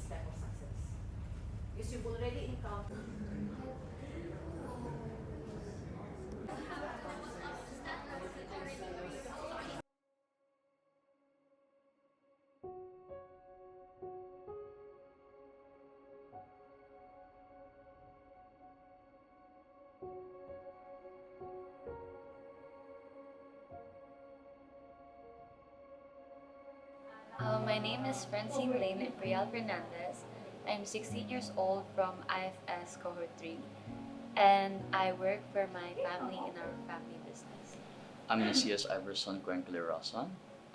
this type of success. Because you've already encountered. My name is Francine Layne Fernandez. I'm 16 years old from IFS Cohort 3, and I work for my family in our family business. I'm Nesias Iverson Lirason.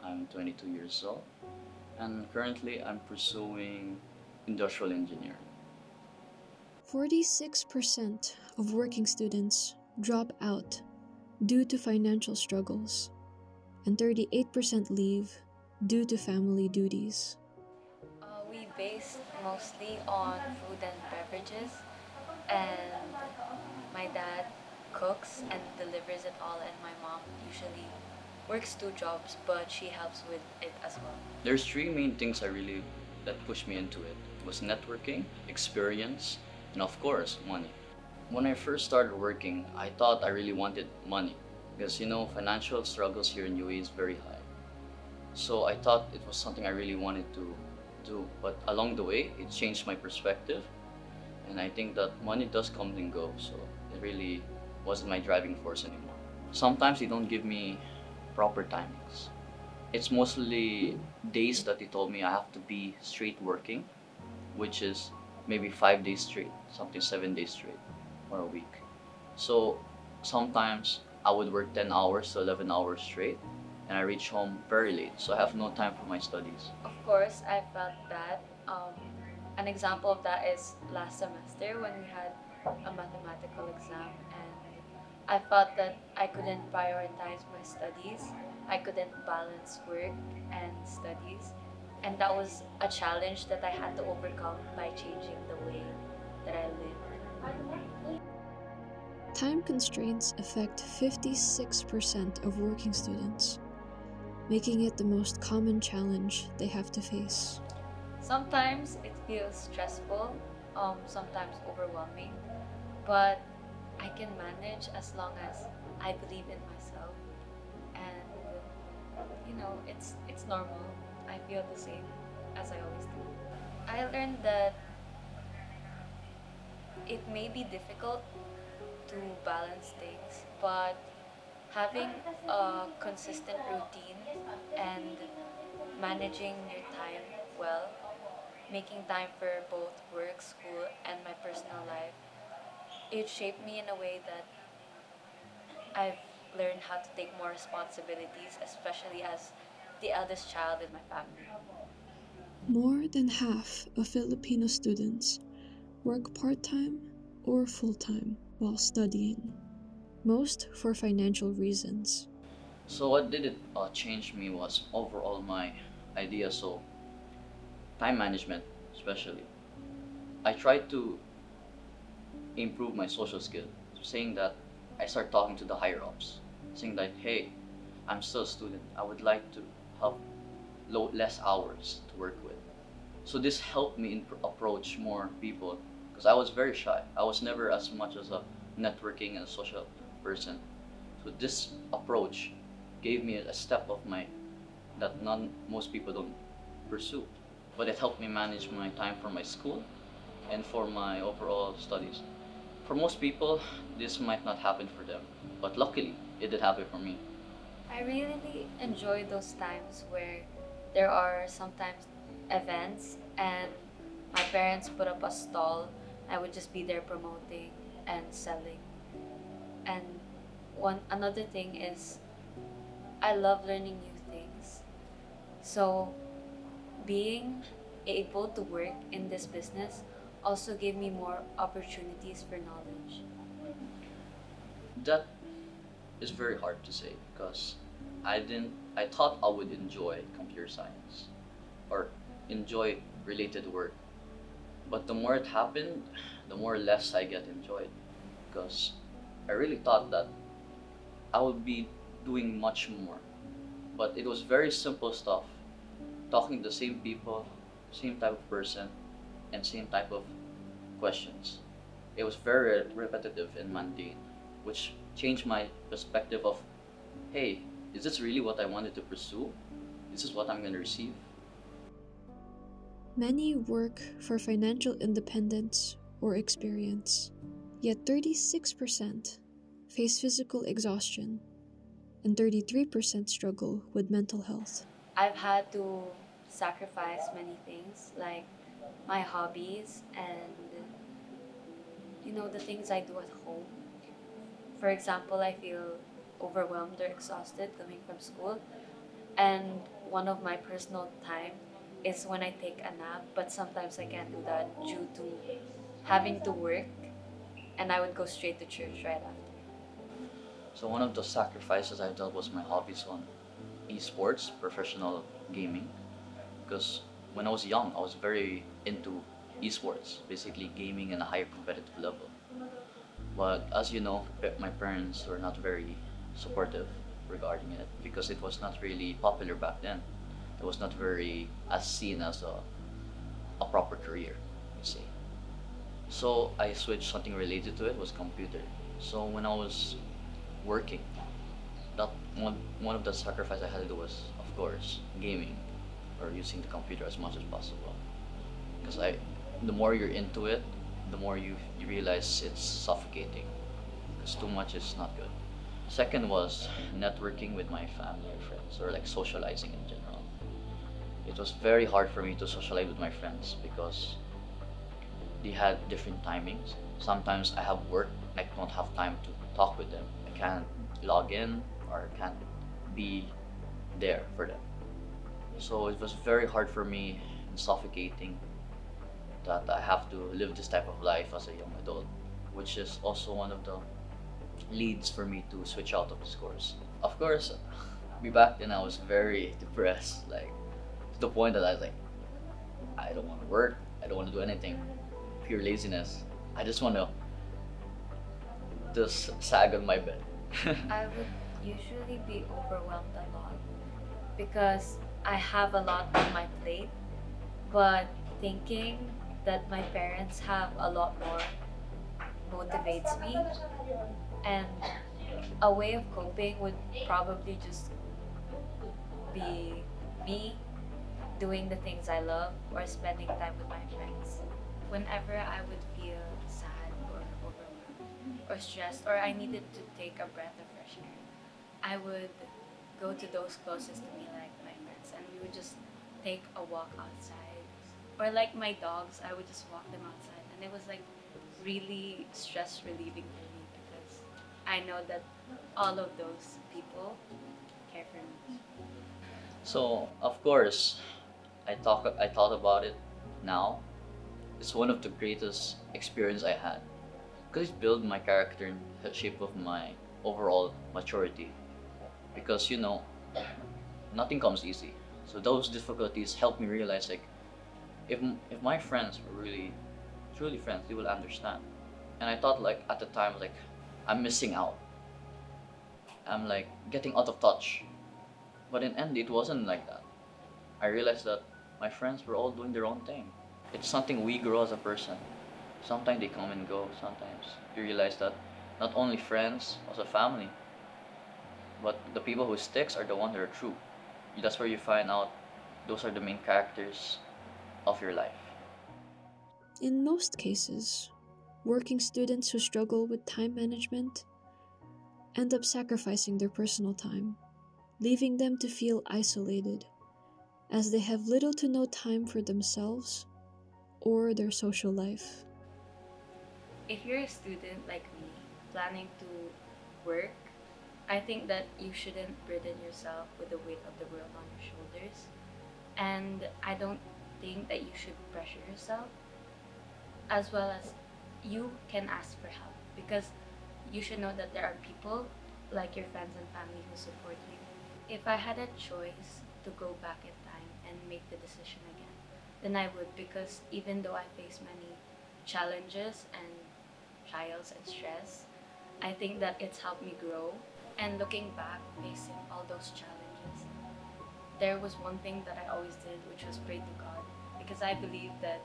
I'm 22 years old, and currently I'm pursuing industrial engineering. 46% of working students drop out due to financial struggles, and 38% leave due to family duties. We base mostly on food and beverages, and my dad cooks and delivers it all, and my mom usually works two jobs, but she helps with it as well. There's three main things that pushed me into it. It was networking, experience, and of course, money. When I first started working, I thought I really wanted money because financial struggles here in UAE is very high. So I thought it was something I really wanted to do, but along the way, it changed my perspective, and I think that money does come and go, so it really wasn't my driving force anymore. Sometimes they don't give me proper timings. It's mostly days that they told me I have to be straight working, which is maybe 5 days straight, something 7 days straight, or a week. So sometimes I would work 10 hours to 11 hours straight, and I reach home very late, so I have no time for my studies. Of course, I felt that. An example of that is last semester when we had a mathematical exam, and I felt that I couldn't prioritize my studies. I couldn't balance work and studies, and that was a challenge that I had to overcome by changing the way that I live. Time constraints affect 56% of working students, making it the most common challenge they have to face. Sometimes it feels stressful, sometimes overwhelming, but I can manage as long as I believe in myself. And it's normal. I feel the same as I always do. I learned that it may be difficult to balance things, but having a consistent routine and managing your time well, making time for both work, school, and my personal life, it shaped me in a way that I've learned how to take more responsibilities, especially as the eldest child in my family. More than half of Filipino students work part-time or full-time while studying, most for financial reasons. So what did it change me was overall my idea. So time management, especially. I tried to improve my social skill, saying that I start talking to the higher ups, saying that hey, I'm still a student. I would like to have less hours to work with. So this helped me approach more people because I was very shy. I was never as much as a networking and social person. So this approach gave me a step of my that none most people don't pursue. But it helped me manage my time for my school and for my overall studies. For most people, this might not happen for them, but luckily, it did happen for me. I really enjoy those times where there are sometimes events and my parents put up a stall. I would just be there promoting and selling. And one another thing is I love learning new things. So being able to work in this business also gave me more opportunities for knowledge. That is very hard to say because I thought I would enjoy computer science or enjoy related work. But the more it happened, the more less I get enjoyed because I really thought that I would be doing much more. But it was very simple stuff, talking to the same people, same type of person, and same type of questions. It was very repetitive and mundane, which changed my perspective of, hey, is this really what I wanted to pursue? Is this what I'm going to receive? Many work for financial independence or experience, yet 36% face physical exhaustion and 33% struggle with mental health. I've had to sacrifice many things, like my hobbies and the things I do at home. For example, I feel overwhelmed or exhausted coming from school, and one of my personal time is when I take a nap, but sometimes I can't do that due to having to work, and I would go straight to church right after. So one of the sacrifices I did was my hobbies on esports, professional gaming, because when I was young, I was very into esports, basically gaming in a higher competitive level. But as you know, my parents were not very supportive regarding it because it was not really popular back then. It was not very as seen as a proper career, you say. So I switched something related to it was computer. So when I was working, that one of the sacrifices I had to do was, of course, gaming or using the computer as much as possible. Because the more you're into it, the more you realize it's suffocating. Because too much is not good. Second was networking with my family or friends, or like socializing in general. It was very hard for me to socialize with my friends because they had different timings. Sometimes I have work, I don't have time to talk with them. I can't log in or can't be there for them. So it was very hard for me and suffocating that I have to live this type of life as a young adult, which is also one of the leads for me to switch out of this course. Of course, back then I was very depressed, like to the point that I was like, I don't want to work, I don't want to do anything, pure laziness. I just want to just sag on my bed. I would usually be overwhelmed a lot because I have a lot on my plate, but thinking that my parents have a lot more motivates me, and a way of coping would probably just be me doing the things I love or spending time with my friends. Whenever I would feel sad or overwhelmed or stressed or I needed to take a breath of fresh air, I would go to those closest to me, like my friends, and we would just take a walk outside. Or like my dogs, I would just walk them outside, and it was like really stress relieving for me because I know that all of those people care for me. So of course, I thought about it now. It's one of the greatest experience I had because it built my character in the shape of my overall maturity. Because nothing comes easy. So those difficulties helped me realize like if my friends were really truly friends, they will understand. And I thought like at the time like I'm missing out. I'm like getting out of touch. But in end it wasn't like that. I realized that my friends were all doing their own thing. It's something we grow as a person. Sometimes they come and go. Sometimes you realize that not only friends, also family, but the people who sticks are the ones that are true. That's where you find out those are the main characters of your life. In most cases, working students who struggle with time management end up sacrificing their personal time, leaving them to feel isolated, as they have little to no time for themselves or their social life. If you're a student like me, planning to work, I think that you shouldn't burden yourself with the weight of the world on your shoulders. And I don't think that you should pressure yourself, as well as you can ask for help because you should know that there are people like your friends and family who support you. If I had a choice to go back in time and make the decision again, then I would, because even though I face many challenges and trials and stress, I think that it's helped me grow. And looking back, facing all those challenges, there was one thing that I always did, which was pray to God, because I believe that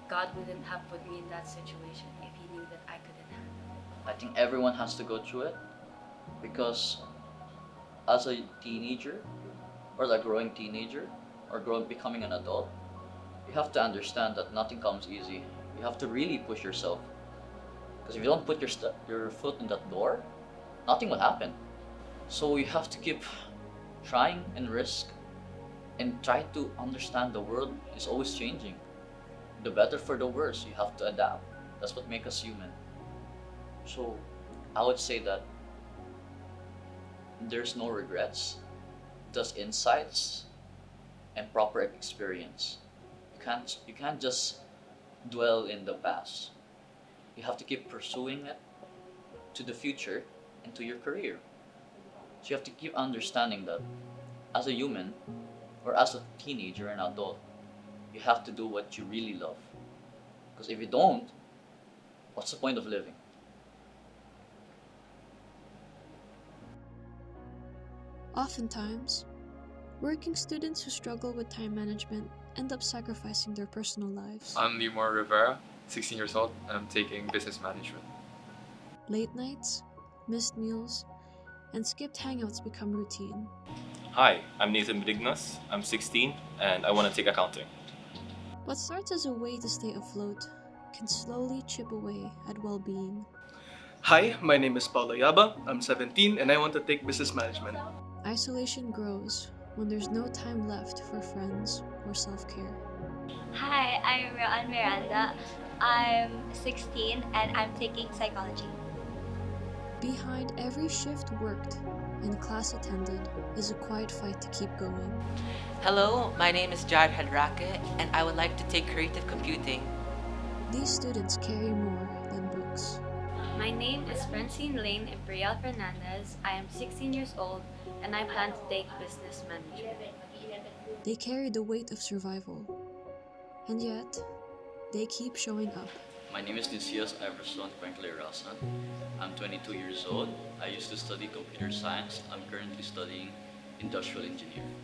God wouldn't have put me in that situation if He knew that I couldn't handle it. I think everyone has to go through it because as a teenager or a growing teenager or becoming an adult, you have to understand that nothing comes easy. You have to really push yourself because if you don't put your foot in that door, nothing will happen. So you have to keep trying and risk and try to understand the world is always changing. The better for the worse, you have to adapt. That's what makes us human. So I would say that there's no regrets, just insights and proper experience. You can't just dwell in the past. You have to keep pursuing it to the future and to your career. So you have to keep understanding that as a human or as a teenager and adult, you have to do what you really love. Because if you don't, what's the point of living? Oftentimes, working students who struggle with time management end up sacrificing their personal lives. I'm Limor Rivera, 16 years old, and I'm taking business management. Late nights, missed meals, and skipped hangouts become routine. Hi, I'm Nathan Benignas. I'm 16 and I want to take accounting. What starts as a way to stay afloat can slowly chip away at well-being. Hi, my name is Paulo Yaba. I'm 17 and I want to take business management. Isolation grows when there's no time left for friends or self-care. Hi, I'm Roan Miranda. I'm 16 and I'm taking psychology. Behind every shift worked and class attended is a quiet fight to keep going. Hello, my name is Jared Hadrake and I would like to take creative computing. These students carry more than books. My name is Francine Layne Imperial Fernandez. I am 16 years old and I plan to take business management. They carry the weight of survival, and yet they keep showing up. My name is Nesias Iverson from Lirason. I'm 22 years old. I used to study computer science. I'm currently studying industrial engineering.